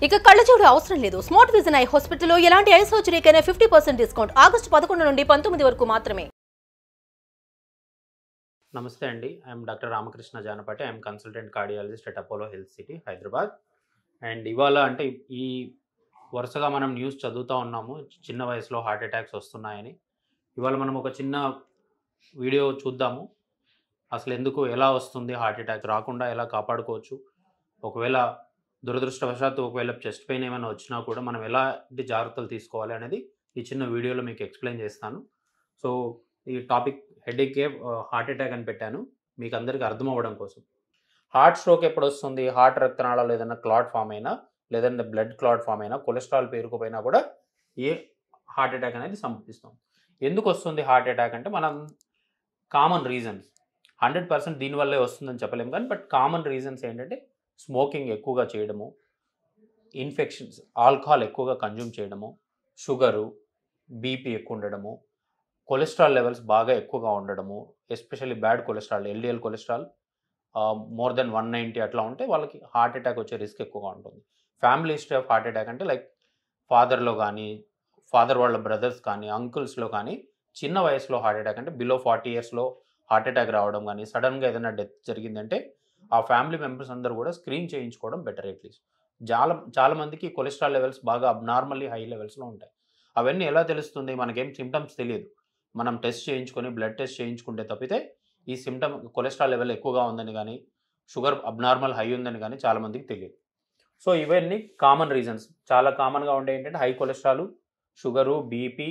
ఇక కళ్ళజోడు అవసరం లేదు. స్మార్ట్ విజన్ ఐ హాస్పిటల్లో ఎలాంటి ఐ సర్జరీకైనా 50% డిస్కౌంట్. ఆగస్టు 11 నుండి 19 వరకు మాత్రమే. నమస్తే అండి. I'm doctor Ramakrishna Janapati. I'm consultant cardiologist at Apollo health city Hyderabad. And ఇవాళ అంటే ఈ వరుసగా మనం న్యూస్ చదువుతూ ఉన్నాము, చిన్న వయసులో హార్ట్ అటాక్స్ వస్తున్నాయని. ఇవాళ మనం ఒక చిన్న వీడియో చూద్దాము. అసలు ఎందుకు, ఎలా వస్తుంది హార్ట్ అటాక్, రాకుండా ఎలా కాపాడుకోవచ్చు, ఒకవేళ దురదృష్టవశాత్తు ఒకవేళ చెస్ట్ పెయిన్ ఏమైనా వచ్చినా కూడా మనం ఎలాంటి జాగ్రత్తలు తీసుకోవాలి అనేది ఈ చిన్న వీడియోలో మీకు ఎక్స్ప్లెయిన్ చేస్తాను. సో ఈ టాపిక్ హెడేక్ హార్ట్ అటాక్ అని పెట్టాను మీకు అందరికీ అర్థం అవ్వడం కోసం. హార్ట్ స్ట్రోక్ ఎప్పుడు వస్తుంది? హార్ట్ రక్తనాళాలు ఏదైనా క్లాట్ ఫామ్ అయినా, లేదంటే బ్లడ్ క్లాట్ ఫామ్ అయినా, కొలెస్ట్రాల్ పేరుకుపోయినా కూడా ఏ హార్ట్ అటాక్ అనేది సంభవిస్తాం. ఎందుకు వస్తుంది హార్ట్ అటాక్ అంటే మనం కామన్ రీజన్స్ 100% దీనివల్లే వస్తుందని చెప్పలేము, కానీ బట్ కామన్ రీజన్స్ ఏంటంటే స్మోకింగ్ ఎక్కువగా చేయడము, ఇన్ఫెక్షన్స్, ఆల్కహాల్ ఎక్కువగా కన్జ్యూమ్ చేయడము, షుగరు, బీపీ ఎక్కువ ఉండడము, కొలెస్ట్రాల్ లెవెల్స్ బాగా ఎక్కువగా ఉండడము, especially bad cholesterol, LDL cholesterol more than 190 అట్లా ఉంటే వాళ్ళకి హార్ట్ అటాక్ వచ్చే రిస్క్ ఎక్కువగా ఉంటుంది. Family history of heart attack అంటే లైక్ ఫాదర్లో కానీ, ఫాదర్ వాళ్ళ బ్రదర్స్ కానీ, అంకుల్స్లో కానీ చిన్న వయసులో హార్ట్ అటాక్ అంటే బిలో 40 ఇయర్స్లో హార్ట్ అటాక్ రావడం కానీ, సడన్గా ఏదైనా డెత్ జరిగిందంటే ఆ ఫ్యామిలీ మెంబర్స్ అందరూ కూడా స్క్రీన్ చేయించుకోవడం బెటర్. అట్లీస్ట్ చాలా మందికి కొలెస్ట్రాల్ లెవెల్స్ బాగా అబ్నార్మల్లీ హై లెవెల్స్లో ఉంటాయి. అవన్నీ ఎలా తెలుస్తుంది? మనకేం సిమ్టమ్స్ తెలియదు. మనం టెస్ట్ చేయించుకొని, బ్లడ్ టెస్ట్ చేయించుకుంటే తప్పితే ఈ సిమ్టమ్ కొలెస్ట్రాల్ లెవెల్ ఎక్కువగా ఉందని కానీ, షుగర్ అబ్నార్మల్ హై ఉందని కానీ చాలామందికి తెలియదు. సో ఇవన్నీ కామన్ రీజన్స్. చాలా కామన్గా ఉండే ఏంటంటే high cholesterol, sugar, BP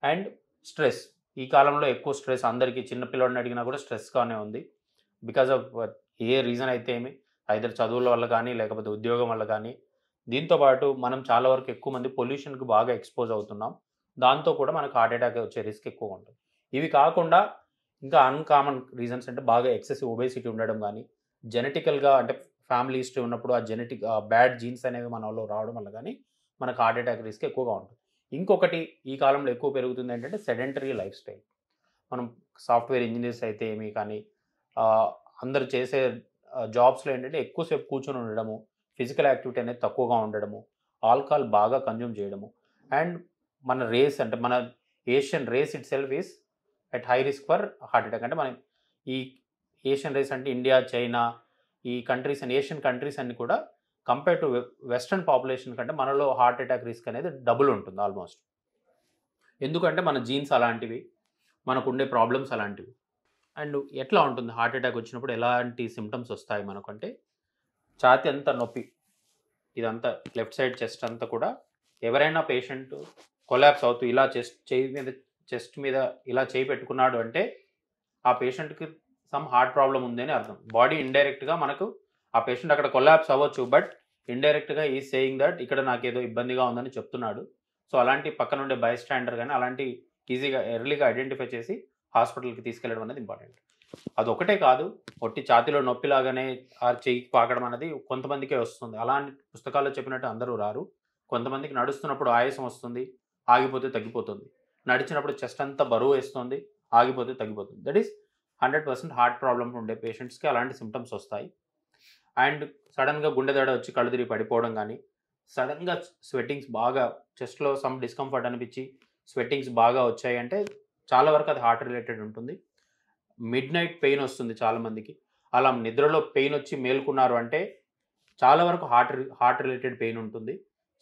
and stress. ఈ కాలంలో ఎక్కువ స్ట్రెస్ అందరికీ, చిన్నపిల్లడిని అడిగినా కూడా స్ట్రెస్గానే ఉంది. బికాజ్ ఆఫ్ ఏ రీజన్ అయితే ఏమి, ఐదర్ చదువుల వల్ల కానీ, లేకపోతే ఉద్యోగం వల్ల కానీ. దీంతోపాటు మనం చాలా వరకు ఎక్కువ మంది పొల్యూషన్కి బాగా ఎక్స్పోజ్ అవుతున్నాం. దాంతో కూడా మనకు హార్ట్ అటాక్ వచ్చే రిస్క్ ఎక్కువ ఉంటుంది. ఇవి కాకుండా ఇంకా అన్కామన్ రీజన్స్ అంటే బాగా ఎక్సెసివ్ ఒబేసిటీ ఉండడం కానీ, జెనెటికల్గా అంటే ఫ్యామిలీ హిస్టరీ ఉన్నప్పుడు ఆ జెనెటిక్ బ్యాడ్ జీన్స్ అనేవి మనలో రావడం వల్ల కానీ మనకు హార్ట్ అటాక్ రిస్క్ ఎక్కువగా ఉంటుంది. ఇంకొకటి ఈ కాలంలో ఎక్కువ పెరుగుతుంది ఏంటంటే సెడెంటరీ లైఫ్ స్టైల్. మనం సాఫ్ట్వేర్ ఇంజనీర్స్ అయితే ఏమి కానీ, అందరు చేసే జాబ్స్లో ఏంటంటే ఎక్కువసేపు కూర్చొని ఉండడము, ఫిజికల్ యాక్టివిటీ అనేది తక్కువగా ఉండడము, ఆల్కహాల్ బాగా కన్జ్యూమ్ చేయడము, అండ్ మన రేస్ అంటే మన Asian race itself is at high risk for heart attack. అంటే మనం ఈ ఏషియన్ రేస్ అంటే ఇండియా, చైనా, ఈ కంట్రీస్ అండ్ ఏషియన్ కంట్రీస్ అన్ని కూడా కంపేర్ టు వెస్ట్రన్ పాపులేషన్ కంటే మనలో హార్ట్ అటాక్ రిస్క్ అనేది డబుల్ ఉంటుంది ఆల్మోస్ట్. ఎందుకంటే మన జీన్స్ అలాంటివి, మనకు ఉండే ప్రాబ్లమ్స్ అలాంటివి. అండ్ ఎట్లా ఉంటుంది హార్ట్ అటాక్ వచ్చినప్పుడు, ఎలాంటి సిమ్టమ్స్ వస్తాయి మనకంటే, ఛాతీ అంతా నొప్పి, ఇదంతా లెఫ్ట్ సైడ్ చెస్ట్ అంతా కూడా ఎవరైనా పేషెంట్ కొలాప్స్ అవుతూ ఇలా చెస్ట్ మీద ఇలా చేయి పెట్టుకున్నాడు అంటే ఆ పేషెంట్కి సమ్ హార్ట్ ప్రాబ్లం ఉంది అని అర్థం. బాడీ ఇండైరెక్ట్గా మనకు ఆ పేషెంట్ అక్కడ కొలాప్స్ అవ్వచ్చు, బట్ ఇండైరెక్ట్గా ఈ సేయింగ్ దట్ ఇక్కడ నాకేదో ఇబ్బందిగా ఉందని చెప్తున్నాడు. సో అలాంటి పక్కన ఉండే బై స్టాండర్ కానీ అలాంటి ఈజీగా ఎర్లీగా ఐడెంటిఫై చేసి హాస్పిటల్కి తీసుకెళ్ళడం అనేది ఇంపార్టెంట్. అదొకటే కాదు, ఒట్టి ఛాతీలో నొప్పిలాగానే ఆ చెయ్యి పాకడం అనేది కొంతమందికే వస్తుంది. అలాంటి పుస్తకాల్లో చెప్పినట్టు అందరూ రారు. కొంతమందికి నడుస్తున్నప్పుడు ఆయాసం వస్తుంది, ఆగిపోతే తగ్గిపోతుంది. నడిచినప్పుడు చెస్ట్ అంతా బరువు వేస్తుంది, ఆగిపోతే తగ్గిపోతుంది. దట్ ఈస్ 100% హార్ట్ ప్రాబ్లమ్ ఉండే పేషెంట్స్కి అలాంటి సిమ్టమ్స్ వస్తాయి. అండ్ సడన్గా గుండె దడ వచ్చి కళ్ళు తిరిగి పడిపోవడం కానీ, సడన్గా స్వెట్టింగ్స్ బాగా చెస్ట్లో సమ్ డిస్కంఫర్ట్ అనిపించి స్వెట్టింగ్స్ బాగా వచ్చాయి అంటే చాలా వరకు అది హార్ట్ రిలేటెడ్ ఉంటుంది. మిడ్ నైట్ పెయిన్ వస్తుంది చాలామందికి. అలా నిద్రలో పెయిన్ వచ్చి మేల్కున్నారు అంటే చాలా వరకు హార్ట్ రిలేటెడ్ పెయిన్ ఉంటుంది.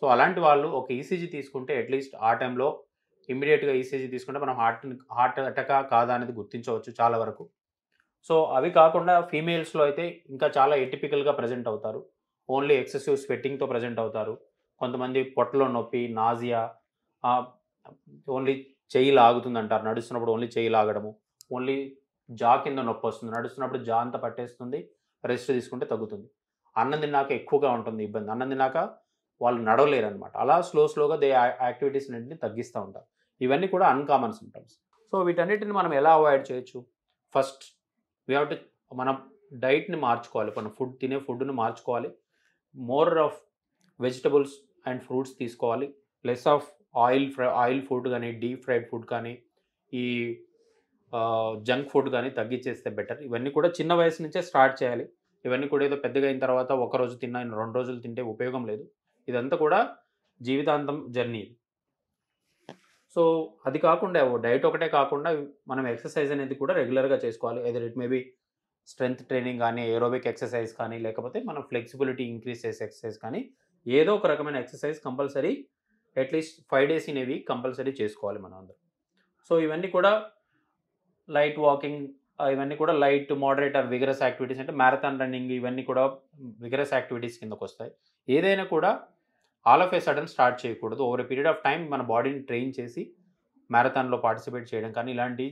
సో అలాంటి వాళ్ళు ఒక ఈసీజీ తీసుకుంటే అట్లీస్ట్ ఆ టైంలో ఇమ్మీడియట్గా ఈసీజీ తీసుకుంటే మనం హార్ట్ అటాకా కాదా అనేది గుర్తించవచ్చు చాలా వరకు. సో అవి కాకుండా ఫీమేల్స్లో అయితే ఇంకా చాలా ఎటిపికల్గా ప్రజెంట్ అవుతారు. ఓన్లీ ఎక్సెసివ్ స్వెట్టింగ్తో ప్రజెంట్ అవుతారు. కొంతమంది పొట్టలో నొప్పి, నాజియా, ఓన్లీ చెయ్యి లాగుతుంది అంటారు, నడుస్తున్నప్పుడు ఓన్లీ చెయ్యి లాగడము, ఓన్లీ జా కింద నొప్పి వస్తుంది, నడుస్తున్నప్పుడు జా అంతా పట్టేస్తుంది, రెస్ట్ తీసుకుంటే తగ్గుతుంది. అన్నం తిన్నాక ఎక్కువగా ఉంటుంది ఇబ్బంది, అన్నం తిన్నాక వాళ్ళు నడవలేరు అనమాట. అలా స్లోగా యాక్టివిటీస్ అన్నింటిని తగ్గిస్తూ ఉంటారు. ఇవన్నీ కూడా అన్కామన్ సిమ్టమ్స్. సో వీటన్నిటిని మనం ఎలా అవాయిడ్ చేయొచ్చు? ఫస్ట్ వీ హ్యావ్ టు మనం డైట్ని మార్చుకోవాలి, మనం తినే ఫుడ్ని మార్చుకోవాలి. More of vegetables and fruits తీసుకోవాలి. లెస్ ఆఫ్ ఆయిల్ ఫుడ్ కానీ, డీప్ ఫ్రైడ్ ఫుడ్ కానీ, ఈ జంక్ ఫుడ్ కానీ తగ్గించేస్తే బెటర్. ఇవన్నీ కూడా చిన్న వయసు నుంచే స్టార్ట్ చేయాలి. ఇవన్నీ కూడా ఏదో పెద్దగా అయిన తర్వాత ఒకరోజు తిన్నా 2 రోజులు తింటే ఉపయోగం లేదు. ఇదంతా కూడా జీవితాంతం జర్నీ. సో అది కాకుండా డైట్ ఒకటే కాకుండా మనం ఎక్సర్సైజ్ అనేది కూడా రెగ్యులర్గా చేసుకోవాలి. Either it may be strength training కానీ, ఏరోబిక్ ఎక్సర్సైజ్ కానీ, లేకపోతే మనం ఫ్లెక్సిబిలిటీ ఇంక్రీజ్ చేసే ఎక్సర్సైజ్ కానీ, ఏదో ఒక రకమైన exercise compulsory at least 5 days in a week compulsory చేసుకోవాలి మనం అందరం. సో ఇవన్నీ కూడా లైట్ వాకింగ్, ఇవన్నీ కూడా light, moderate or vigorous activities, అంటే మ్యారథాన్ రన్నింగ్, ఇవన్నీ కూడా విగరస్ యాక్టివిటీస్ కిందకు వస్తాయి. ఏదైనా కూడా all of a sudden start చేయకూడదు. Over a period of time మన బాడీని ట్రైన్ చేసి మ్యారథాన్లో పార్టిసిపేట్ చేయడం కానీ, ఇలాంటి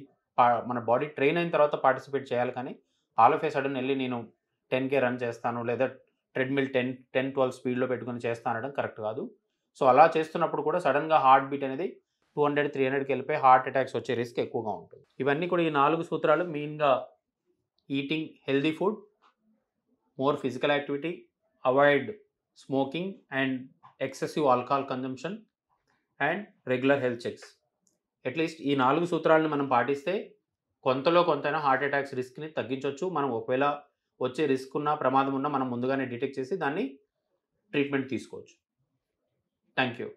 మన బాడీ ట్రైన్ అయిన తర్వాత పార్టిసిపేట్ చేయాలి. కానీ ఆల్ ఆఫ్ ఏ సడన్ వెళ్ళి నేను 10K రన్ చేస్తాను లేదా ట్రెడ్మిల్ 10-12 స్పీడ్లో పెట్టుకుని చేస్తాను అనడం కరెక్ట్ కాదు. సో అలా చేస్తున్నప్పుడు కూడా సడన్గా హార్ట్ బీట్ అనేది 200-300కి వెళ్ళిపోయి హార్ట్ అటాక్స్ వచ్చే రిస్క్ ఎక్కువగా ఉంటుంది. ఇవన్నీ కూడా ఈ 4 సూత్రాలు మెయిన్గా eating healthy food, more physical activity, avoid smoking and excessive alcohol consumption and regular health checks. At least ఈ 4 సూత్రాలను మనం పాటిస్తే కొంతలో కొంతైనా హార్ట్ అటాక్స్ రిస్క్ని తగ్గించవచ్చు. మనం ఒకవేళ వచ్చే రిస్క్ ఉన్న, ప్రమాదం ఉన్నా మనం ముందుగానే డిటెక్ట్ చేసి దాన్ని ట్రీట్మెంట్ తీసుకోవచ్చు. Thank you.